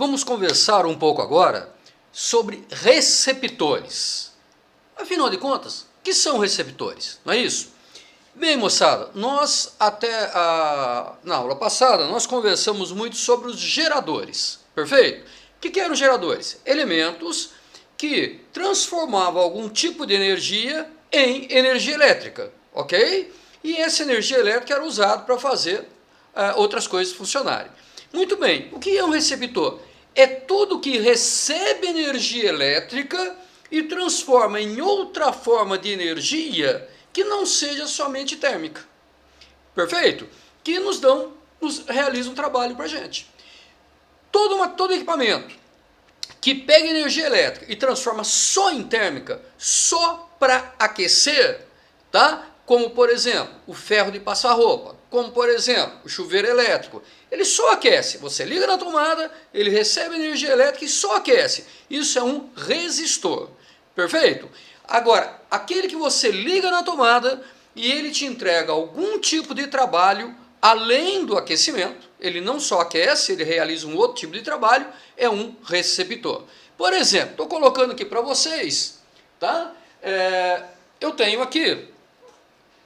Vamos conversar um pouco agora sobre receptores. Afinal de contas, o que são receptores? Não é isso? Bem, moçada, nós na aula passada, nós conversamos muito sobre os geradores, perfeito? O que eram geradores? Elementos que transformavam algum tipo de energia em energia elétrica, ok? E essa energia elétrica era usada para fazer outras coisas funcionarem. Muito bem, o que é um receptor? É tudo que recebe energia elétrica e transforma em outra forma de energia que não seja somente térmica. Perfeito? Que nos realizam um trabalho para a gente. Todo equipamento que pega energia elétrica e transforma só em térmica, só para aquecer, tá? Como, por exemplo, o ferro de passar roupa, como, por exemplo, o chuveiro elétrico. Ele só aquece. Você liga na tomada, ele recebe energia elétrica e só aquece. Isso é um resistor. Perfeito? Agora, aquele que você liga na tomada e ele te entrega algum tipo de trabalho além do aquecimento, ele não só aquece, ele realiza um outro tipo de trabalho, é um receptor. Por exemplo, estou colocando aqui para vocês, tá? Eu tenho aqui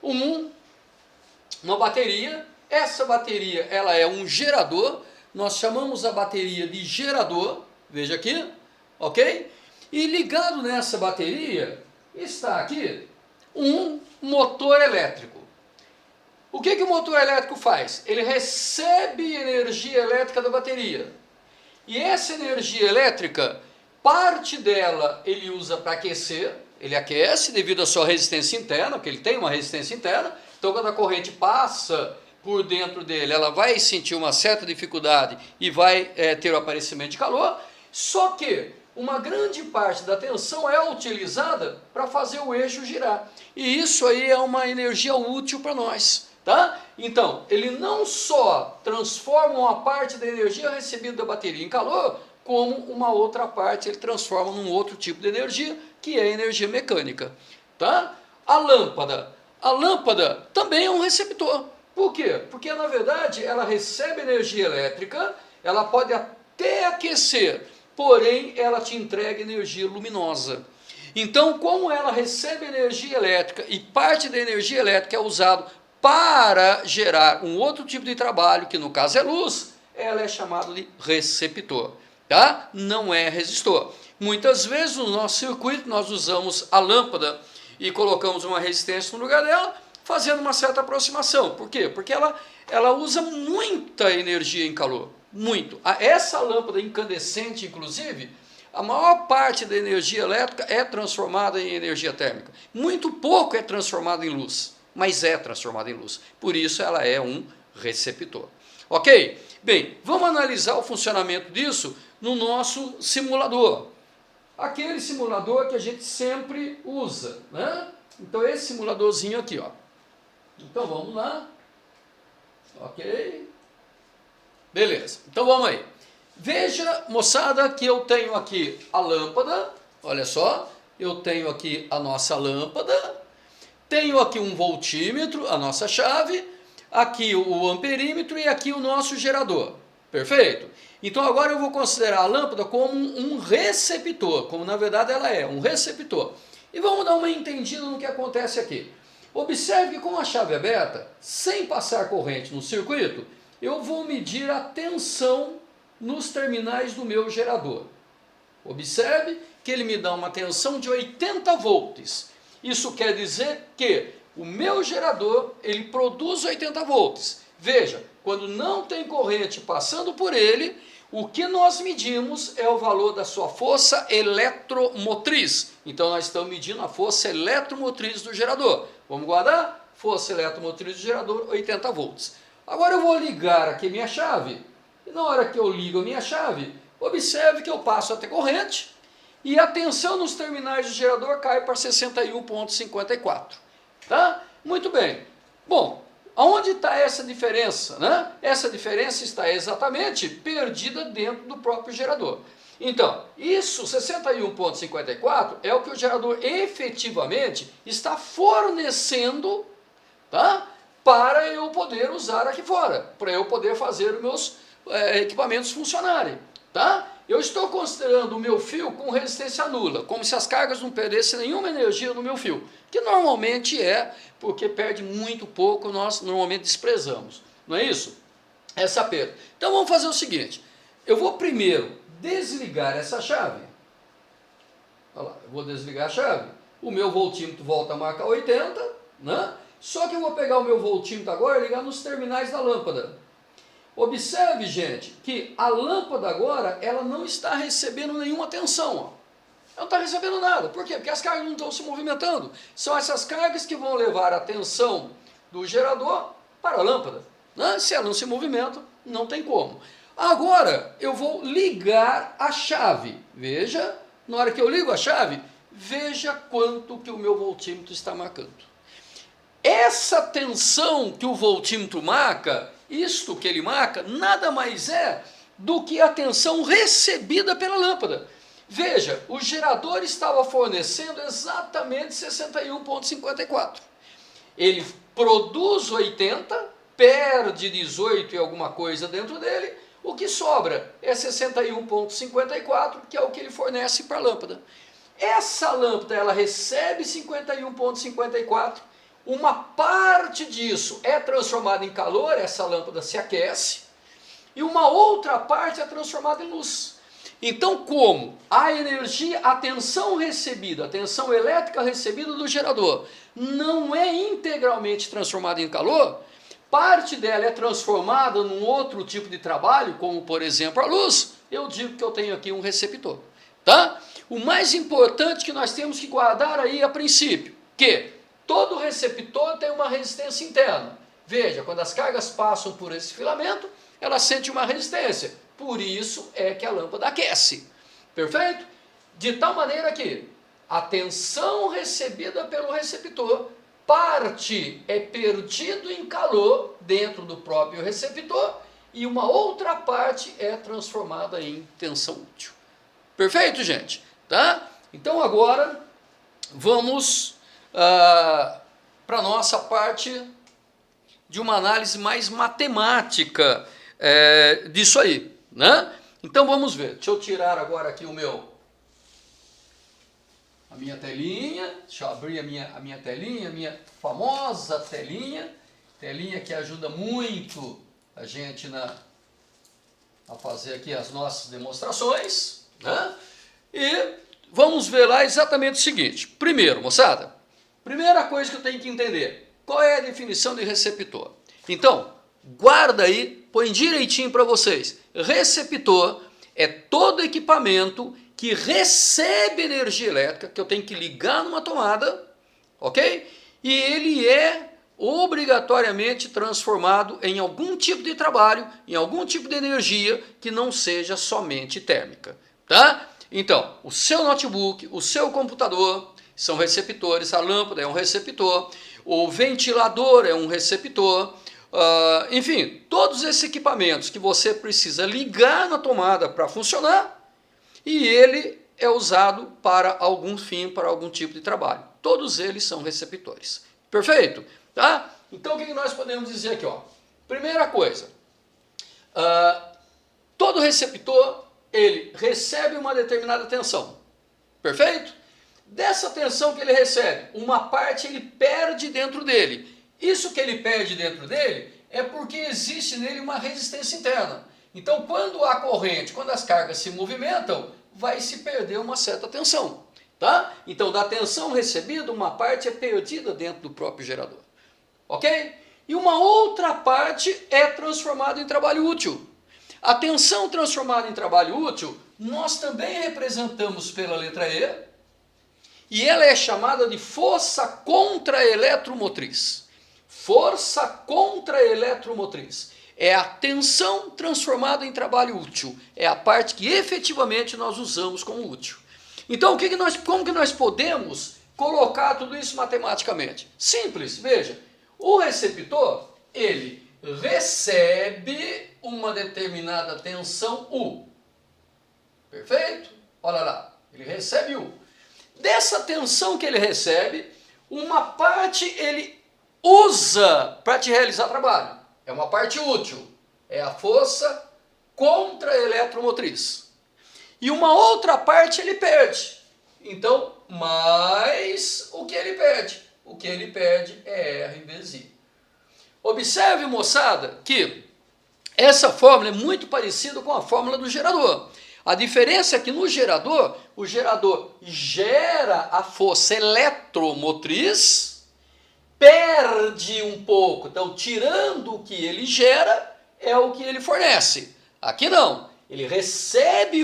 uma bateria. Essa bateria ela é um gerador, nós chamamos a bateria de gerador, veja aqui, ok? E ligado nessa bateria está aqui um motor elétrico. O que o motor elétrico faz? Ele recebe energia elétrica da bateria. E essa energia elétrica, parte dela ele usa para aquecer, ele aquece devido à sua resistência interna, porque ele tem uma resistência interna, então quando a corrente passa por dentro dele, ela vai sentir uma certa dificuldade e vai ter o aparecimento de calor, só que uma grande parte da tensão é utilizada para fazer o eixo girar. E isso aí é uma energia útil para nós, tá? Então, ele não só transforma uma parte da energia recebida da bateria em calor, como uma outra parte ele transforma num outro tipo de energia, que é a energia mecânica, tá? A lâmpada também é um receptor. Por quê? Porque, na verdade, ela recebe energia elétrica, ela pode até aquecer, porém, ela te entrega energia luminosa. Então, como ela recebe energia elétrica e parte da energia elétrica é usada para gerar um outro tipo de trabalho, que no caso é luz, ela é chamada de receptor, tá? Não é resistor. Muitas vezes no nosso circuito nós usamos a lâmpada e colocamos uma resistência no lugar dela, fazendo uma certa aproximação. Por quê? Porque ela usa muita energia em calor. Muito. Essa lâmpada incandescente, inclusive, a maior parte da energia elétrica é transformada em energia térmica. Muito pouco é transformado em luz, mas é transformada em luz. Por isso ela é um receptor. Ok? Bem, vamos analisar o funcionamento disso no nosso simulador. Aquele simulador que a gente sempre usa, né? Então esse simuladorzinho aqui, ó. Então vamos lá. Ok. Beleza, então vamos aí. Veja, moçada, que eu tenho aqui a lâmpada, olha só, eu tenho aqui a nossa lâmpada, tenho aqui um voltímetro, a nossa chave, aqui o amperímetro e aqui o nosso gerador, perfeito? Então agora eu vou considerar a lâmpada como um receptor, como na verdade ela é, um receptor. E vamos dar uma entendida no que acontece aqui. Observe que com a chave aberta, sem passar corrente no circuito, eu vou medir a tensão nos terminais do meu gerador. Observe que ele me dá uma tensão de 80 volts. Isso quer dizer que o meu gerador ele produz 80 volts. Veja, quando não tem corrente passando por ele, o que nós medimos é o valor da sua força eletromotriz. Então nós estamos medindo a força eletromotriz do gerador. Vamos guardar? Força eletromotriz do gerador, 80 volts. Agora eu vou ligar aqui minha chave, e na hora que eu ligo a minha chave, observe que eu passo a ter corrente, e a tensão nos terminais do gerador cai para 61,54. Tá? Muito bem. Bom, aonde está essa diferença, né? Essa diferença está exatamente perdida dentro do próprio gerador. Então, isso, 61,54, é o que o gerador efetivamente está fornecendo, tá? Para eu poder usar aqui fora, para eu poder fazer os meus equipamentos funcionarem. tá? Eu estou considerando o meu fio com resistência nula, como se as cargas não perdessem nenhuma energia no meu fio, que normalmente é, porque perde muito pouco, nós normalmente desprezamos, não é isso? Essa perda. Então vamos fazer o seguinte, eu vou primeiro desligar essa chave, olha lá, eu vou desligar a chave, o meu voltímetro volta a marcar 80, né? Só que eu vou pegar o meu voltímetro agora e ligar nos terminais da lâmpada. Observe, gente, que a lâmpada agora, ela não está recebendo nenhuma tensão. Ó. Ela não está recebendo nada. Por quê? Porque as cargas não estão se movimentando. São essas cargas que vão levar a tensão do gerador para a lâmpada. Né? Se ela não se movimenta, não tem como. Agora, eu vou ligar a chave. Veja, na hora que eu ligo a chave, veja quanto que o meu voltímetro está marcando. Essa tensão que o voltímetro marca, isto que ele marca, nada mais é do que a tensão recebida pela lâmpada. Veja, o gerador estava fornecendo exatamente 61,54. Ele produz 80, perde 18 e alguma coisa dentro dele, o que sobra é 61,54, que é o que ele fornece para a lâmpada. Essa lâmpada, ela recebe 51,54, uma parte disso é transformada em calor, essa lâmpada se aquece, e uma outra parte é transformada em luz. Então, como a energia, a tensão recebida, a tensão elétrica recebida do gerador não é integralmente transformada em calor, parte dela é transformada num outro tipo de trabalho, como por exemplo a luz, eu digo que eu tenho aqui um receptor. Tá? O mais importante que nós temos que guardar aí a princípio, que todo receptor tem uma resistência interna. Veja, quando as cargas passam por esse filamento, ela sente uma resistência. Por isso é que a lâmpada aquece. Perfeito? De tal maneira que a tensão recebida pelo receptor, parte é perdido em calor dentro do próprio receptor e uma outra parte é transformada em tensão útil. Perfeito, gente? Tá? Então agora vamos para a nossa parte de uma análise mais matemática disso aí, né? Então vamos ver, deixa eu tirar agora aqui a minha telinha, deixa eu abrir a minha telinha, a minha famosa telinha que ajuda muito a gente a fazer aqui as nossas demonstrações, né? E vamos ver lá exatamente o seguinte, primeiro, moçada, primeira coisa que eu tenho que entender, qual é a definição de receptor? Então, guarda aí, põe direitinho para vocês. Receptor é todo equipamento que recebe energia elétrica, que eu tenho que ligar numa tomada, ok? E ele é obrigatoriamente transformado em algum tipo de trabalho, em algum tipo de energia que não seja somente térmica, tá? Então, o seu notebook, o seu computador são receptores, a lâmpada é um receptor, o ventilador é um receptor, enfim, todos esses equipamentos que você precisa ligar na tomada para funcionar e ele é usado para algum fim, para algum tipo de trabalho. Todos eles são receptores. Perfeito? Tá? Então o que nós podemos dizer aqui? Ó? Primeira coisa, todo receptor ele recebe uma determinada tensão. Perfeito? Dessa tensão que ele recebe, uma parte ele perde dentro dele. Isso que ele perde dentro dele é porque existe nele uma resistência interna. Então, quando há corrente, quando as cargas se movimentam, vai se perder uma certa tensão. Tá? Então, da tensão recebida, uma parte é perdida dentro do próprio gerador. Ok? E uma outra parte é transformada em trabalho útil. A tensão transformada em trabalho útil, nós também representamos pela letra E, e ela é chamada de força contra-eletromotriz. Força contra-eletromotriz. É a tensão transformada em trabalho útil. É a parte que efetivamente nós usamos como útil. Então, como que nós podemos colocar tudo isso matematicamente? Simples, veja. O receptor, ele recebe uma determinada tensão U. Perfeito? Olha lá, ele recebe U. Dessa tensão que ele recebe, uma parte ele usa para te realizar trabalho. É uma parte útil. É a força contra-eletromotriz. E uma outra parte ele perde. Então, mais o que ele perde? O que ele perde é R vezes I. Observe, moçada, que essa fórmula é muito parecida com a fórmula do gerador. A diferença é que no gerador, o gerador gera a força eletromotriz, perde um pouco. Então, tirando o que ele gera, é o que ele fornece. Aqui não. Ele recebe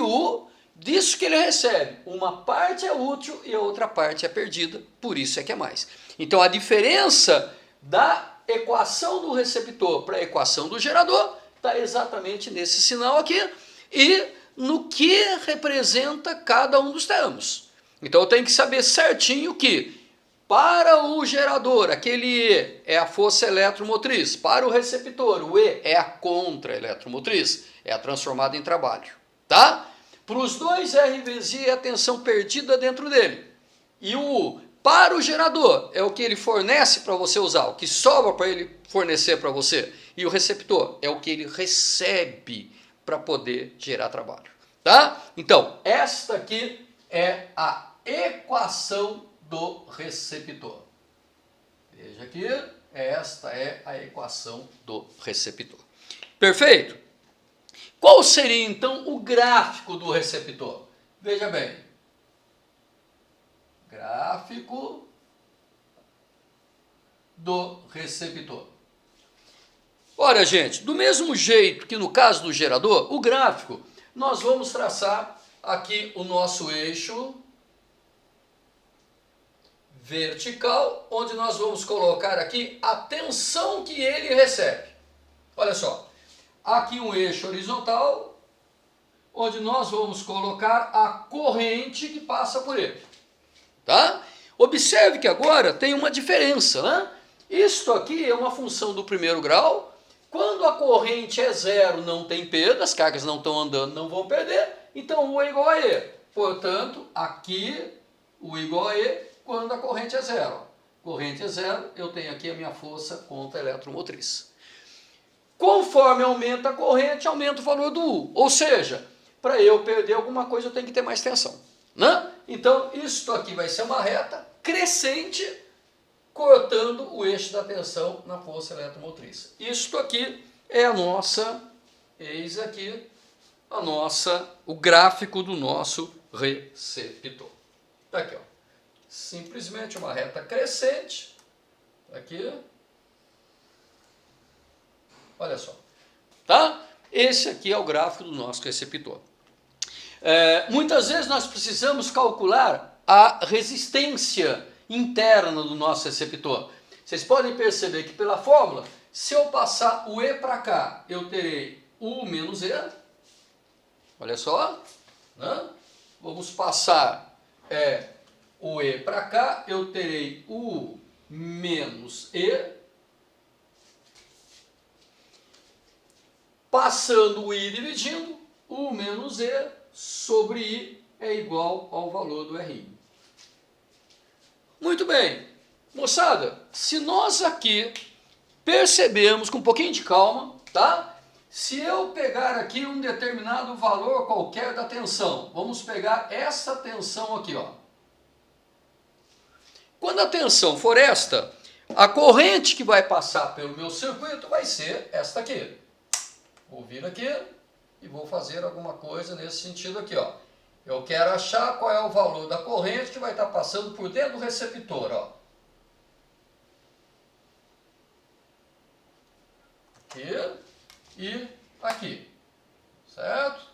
disso que ele recebe. Uma parte é útil e a outra parte é perdida. Por isso é que é mais. Então, a diferença da equação do receptor para a equação do gerador está exatamente nesse sinal aqui e no que representa cada um dos termos. Então eu tenho que saber certinho que para o gerador, aquele E é a força eletromotriz, para o receptor, o E é a contra-eletromotriz, é a transformada em trabalho, tá? Para os dois, R vezes I é a tensão perdida dentro dele. E o para o gerador é o que ele fornece para você usar, o que sobra para ele fornecer para você. E o receptor é o que ele recebe para poder gerar trabalho, tá? Então, esta aqui é a equação do receptor. Veja aqui, esta é a equação do receptor. Perfeito? Qual seria, então, o gráfico do receptor? Veja bem. Gráfico do receptor. Ora, gente, do mesmo jeito que no caso do gerador, o gráfico, nós vamos traçar aqui o nosso eixo vertical, onde nós vamos colocar aqui a tensão que ele recebe. Olha só, aqui um eixo horizontal, onde nós vamos colocar a corrente que passa por ele. Tá? Observe que agora tem uma diferença, né? Isto aqui é uma função do primeiro grau. Quando a corrente é zero, não tem perda, as cargas não estão andando, não vão perder, então U é igual a E. Portanto, aqui U é igual a E quando a corrente é zero. Corrente é zero, eu tenho aqui a minha força contra a eletromotriz. Conforme aumenta a corrente, aumenta o valor do U. Ou seja, para eu perder alguma coisa, eu tenho que ter mais tensão, né? Então, isto aqui vai ser uma reta crescente, cortando o eixo da tensão na força eletromotriz. Isto aqui é a nossa, eis aqui, o gráfico do nosso receptor. Tá aqui, ó. Simplesmente uma reta crescente, aqui, olha só, tá? Esse aqui é o gráfico do nosso receptor. Muitas vezes nós precisamos calcular a resistência interna do nosso receptor. Vocês podem perceber que pela fórmula, se eu passar o E para cá, eu terei U menos E. Olha só, né? Vamos passar o E para cá, eu terei U menos E. Passando o I dividindo, U menos E sobre I é igual ao valor do RI. Muito bem, moçada, se nós aqui percebemos com um pouquinho de calma, tá? Se eu pegar aqui um determinado valor qualquer da tensão, vamos pegar essa tensão aqui, ó. Quando a tensão for esta, a corrente que vai passar pelo meu circuito vai ser esta aqui. Vou vir aqui e vou fazer alguma coisa nesse sentido aqui, ó. Eu quero achar qual é o valor da corrente que vai estar passando por dentro do receptor, ó. Aqui e aqui, certo?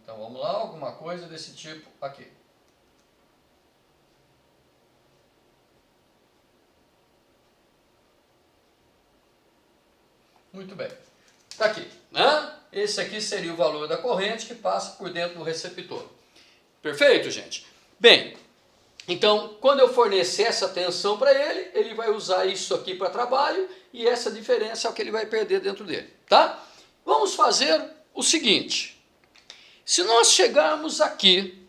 Então vamos lá, alguma coisa desse tipo aqui. Muito bem. Está aqui, né? Esse aqui seria o valor da corrente que passa por dentro do receptor. Perfeito, gente? Bem, então, quando eu fornecer essa tensão para ele, ele vai usar isso aqui para trabalho e essa diferença é o que ele vai perder dentro dele, tá? Vamos fazer o seguinte. Se nós chegarmos aqui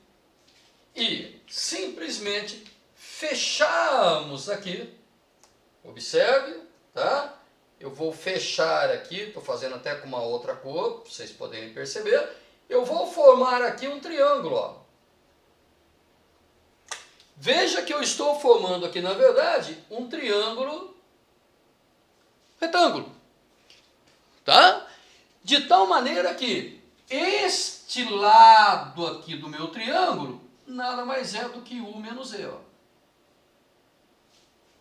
e simplesmente fecharmos aqui, observe, tá? eu vou fechar aqui, estou fazendo até com uma outra cor, para vocês poderem perceber. Eu vou formar aqui um triângulo, ó. Veja que eu estou formando aqui, na verdade, um triângulo retângulo. Tá? De tal maneira que este lado aqui do meu triângulo nada mais é do que U menos E. Ó.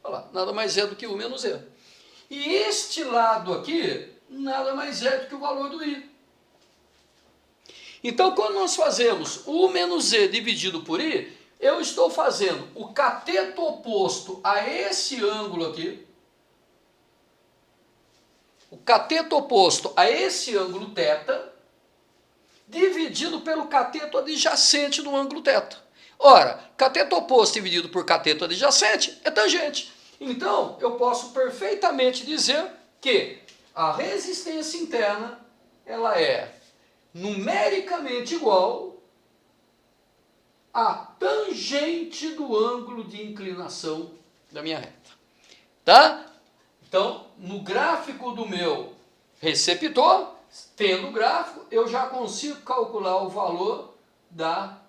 Olha lá, nada mais é do que U menos E. E este lado aqui nada mais é do que o valor do I. Então, quando nós fazemos U menos E dividido por I, eu estou fazendo o cateto oposto a esse ângulo aqui, o cateto oposto a esse ângulo θ, dividido pelo cateto adjacente do ângulo θ. Ora, cateto oposto dividido por cateto adjacente é tangente. Então, eu posso perfeitamente dizer que a resistência interna ela é numericamente igual a tangente do ângulo de inclinação da minha reta. Tá? Então, no gráfico do meu receptor, tendo o gráfico, eu já consigo calcular o valor da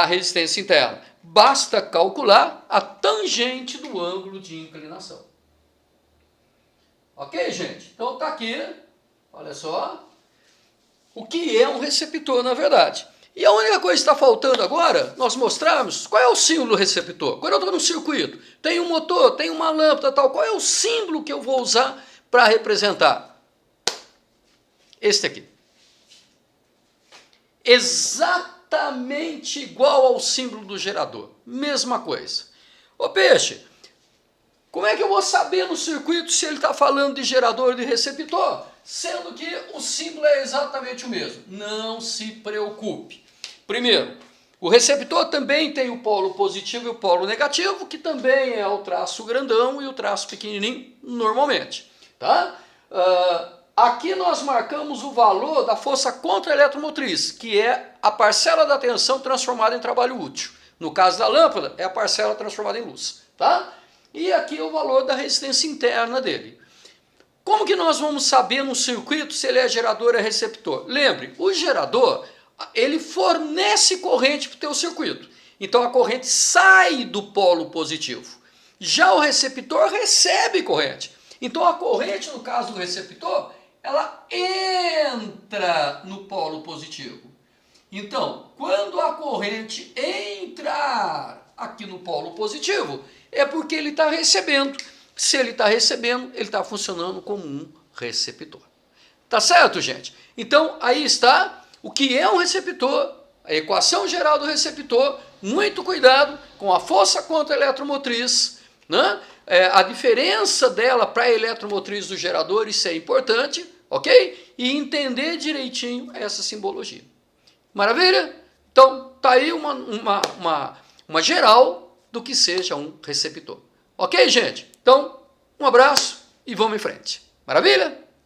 resistência interna. Basta calcular a tangente do ângulo de inclinação. Ok, gente? Então está aqui, olha só, o que é um receptor na verdade. E a única coisa que está faltando agora, nós mostrarmos qual é o símbolo do receptor. Quando eu estou no circuito, tem um motor, tem uma lâmpada, tal, qual é o símbolo que eu vou usar para representar? Este aqui. Exatamente igual ao símbolo do gerador. Mesma coisa. Ô peixe, como é que eu vou saber no circuito se ele está falando de gerador ou de receptor? Sendo que o símbolo é exatamente o mesmo. Não se preocupe. Primeiro, o receptor também tem o polo positivo e o polo negativo, que também é o traço grandão e o traço pequenininho normalmente. Tá? Aqui nós marcamos o valor da força contra-eletromotriz, que é a parcela da tensão transformada em trabalho útil. No caso da lâmpada, é a parcela transformada em luz. Tá? E aqui o valor da resistência interna dele. Como que nós vamos saber no circuito se ele é gerador ou é receptor? Lembre, o gerador, ele fornece corrente para o teu circuito. Então a corrente sai do polo positivo. Já o receptor recebe corrente. Então a corrente, no caso do receptor, ela entra no polo positivo. Então, quando a corrente entrar aqui no polo positivo, é porque ele está recebendo. Se ele está recebendo, ele está funcionando como um receptor. Tá certo, gente? Então, aí está o que é um receptor, a equação geral do receptor, muito cuidado com a força contra-eletromotriz, né? A diferença dela para a eletromotriz do gerador, isso é importante, ok? E entender direitinho essa simbologia. Maravilha? Então, tá aí uma geral do que seja um receptor. Ok, gente? Então, um abraço e vamos em frente. Maravilha?